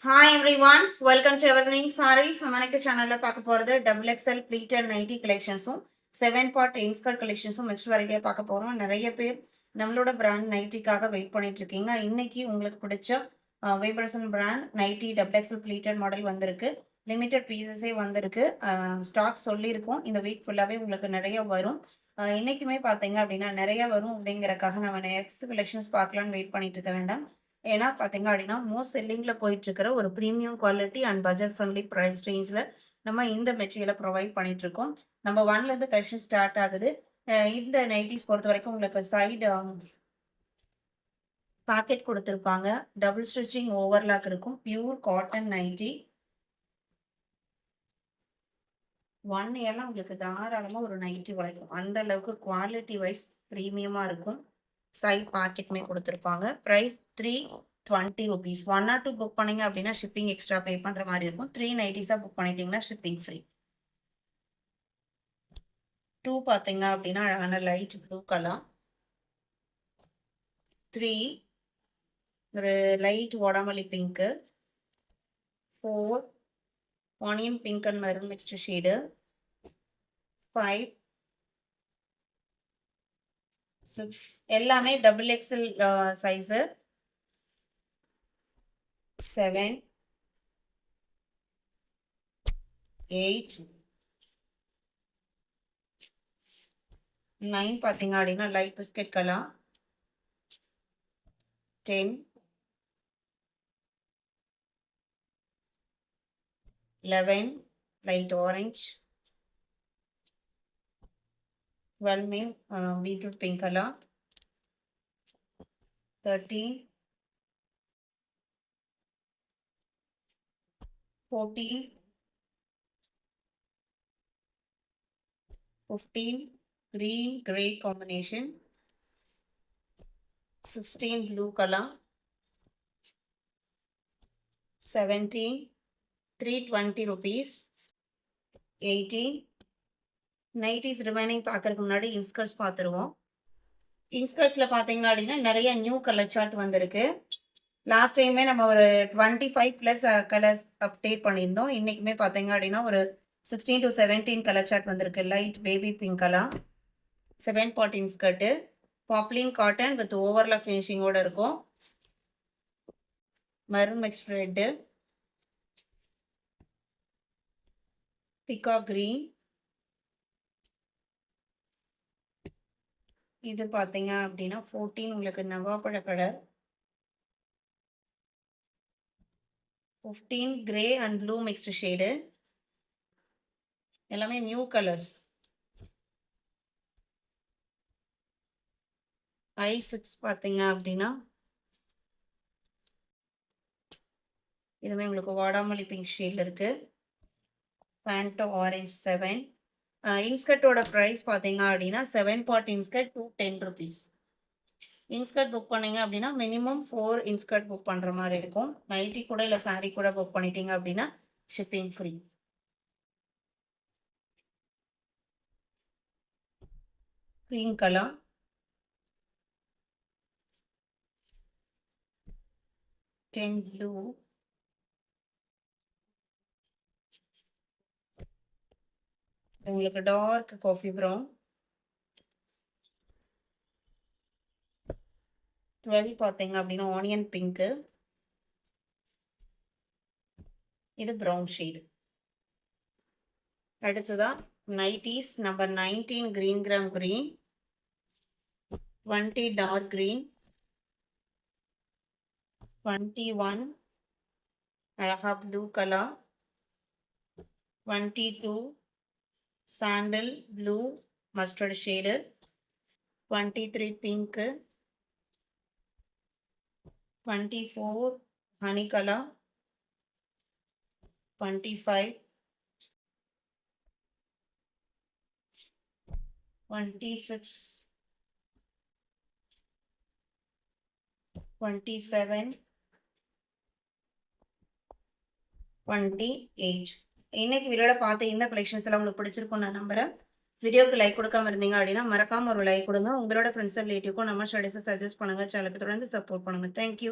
Hi everyone, welcome to Evergreen Sarees. நமக்கு சேனல்ல பார்க்க போறது டபுள் எக்ஸ்எல் ப்ளீட்டட் நைட்டி கலெக்ஷன்ஸும் 7 பார்ட் இன்ஸ்கர்ட் கலெக்ஷன்ஸும் மிக்ஸ் வெரைட்டியா பார்க்க போறோம். நிறைய பேர் நம்மளோட பிராண்ட் நைட்டிக்காக வெயிட் பண்ணிட்டு இருக்கீங்க. இன்னைக்கு உங்களுக்கு பிடிச்ச vibration brand nightie double XL pleated model வந்திருக்கு. லிமிட்டட் பீசஸே வந்திருக்கு. ஸ்டாக் சொல்லியிருக்கோம். இந்த வீக் ஃபுல்லாகவே உங்களுக்கு நிறைய வரும். இன்னைக்குமே பார்த்தீங்க அப்படின்னா நிறைய வரும் அப்படிங்கிறக்காக நம்ம நெக்ஸ்ட் கலெக்ஷன்ஸ் பார்க்கலான்னு வெயிட் பண்ணிட்டு இருக்க வேண்டாம். ஏன்னா பார்த்தீங்க அப்படின்னா மோஸ்ட் செல்லிங்கில் போயிட்டுருக்கிற ஒரு premium quality and budget friendly price ரேஞ்சில் நம்ம இந்த மெட்டீரியலை ப்ரொவைட் பண்ணிகிட்ருக்கோம். நம்ம 1லேருந்து கலெக்ஷன் ஸ்டார்ட் ஆகுது. இந்த நைட்டிஸ் பொறுத்த வரைக்கும் உங்களுக்கு சைடு பாக்கெட் கொடுத்துருப்பாங்க. டபுள் ஸ்டிச்சிங் ஓவர்லாக் இருக்கும். Pure cotton nightie. 1 இயர்லாம் உங்களுக்கு தாராளமாக ஒரு நைட்டி உழைக்கும். அந்த அளவுக்கு குவாலிட்டி வைஸ் ப்ரீமியமாக இருக்கும். சைட் பாக்கெட்டுமே கொடுத்துருப்பாங்க. Price 320 rupees. 1 or 2 புக் பண்ணீங்க அப்படின்னா ஷிப்பிங் எக்ஸ்ட்ரா பே பண்ணுற மாதிரி இருக்கும். 3 நைட்டிஸாக புக் பண்ணிட்டீங்கன்னா ஷிப்பிங் ஃப்ரீ. 2 பார்த்தீங்க அப்படின்னா அழகான லைட் ப்ளூ கலர். 3 ஒரு லைட் வாடாமல்லி pink. 4 onion pink and maroon mixed shade. 5 6 எல்லாமே டபுள் எக்ஸ்எல் சைஸு. 7 8 9 பார்த்தீங்க அப்படின்னா light biscuit colour. 10 11 light orange. 12 में beetroot pink color. 13 14 15 green gray combination. 16 blue color. 17 320 rupees. 18 nighties remaining பார்க்கறதுக்கு முன்னாடி இன்ஸ்கர்ட்ஸ் பார்த்துருவோம். இன்ஸ்கர்ட்ஸில் பார்த்தீங்கன்னா அப்படின்னா நிறைய நியூ கலர் சார்ட் வந்திருக்கு. லாஸ்ட் டைமே நம்ம ஒரு 25+ கலர்ஸ் அப்டேட் பண்ணியிருந்தோம். இன்றைக்குமே பார்த்தீங்க அப்படின்னா ஒரு 16 to 17 கலர் சார்ட் வந்திருக்கு. Light baby pink colour. 7 part inskirt. Poplin cotton with overlock ஃபினிஷிங்கோடு இருக்கும். Maroon mixed red. Peacock green. இது பார்த்தீங்க அப்படின்னா 14 உங்களுக்கு நவாப்பழ colour. 15 grey and blue mixed shade. எல்லாமே நியூ கலர்ஸ். I6 பார்த்தீங்க அப்படின்னா இதுவுமே உங்களுக்கு வாடாமல்லி பிங்க் ஷேடில் இருக்குது. ஃபேண்டோ ஆரஞ்ச் 7. இன்ஸ்கர்ட்டோட ப்ரைஸ் பார்த்தீங்க அப்படின்னா 7 part inskirt 210 rupees. Inskirt book பண்ணீங்க அப்படின்னா மினிமம் 4 இன்ஸ்கர்ட் புக் பண்ணுற மாதிரி இருக்கும். நைட்டி கூட இல்லை சாரீ கூட புக் பண்ணிட்டீங்க அப்படின்னா shipping free. Green colour. 10 blue. உங்களுக்கு டார்க் காஃபி ப்ரௌன். 12 பார்த்தீங்க அப்படின்னா ஆனியன் பிங்க்கு. இது ப்ரௌன் ஷேடு. அடுத்ததான் nighties number 19 green gram green. 20 dark green. 21 அழகா blue colour. 22 sandal blue mustard shade. 23 pink. 24 honey colour. 25 26 27 28. இன்னைக்கு வீடியோட பார்த்த இந்த கலெக்ஷன்ஸ் எல்லாம் உங்களுக்கு பிடிச்சிருக்கும் நான் நம்புறேன். வீடியோக்கு லைக் கொடுக்காம இருந்தீங்க அப்படின்னா மறக்காம ஒரு லைக் கொடுங்க. உங்களோட ஃப்ரெண்ட்ஸ் ரிலேட்டிவ்க்கும் நம்ம ஸ்டடீஸை சஜஸ்ட் பண்ணுங்க. சேனலுக்கு தொடர்ந்து சப்போர்ட் பண்ணுங்க. தேங்க்யூ.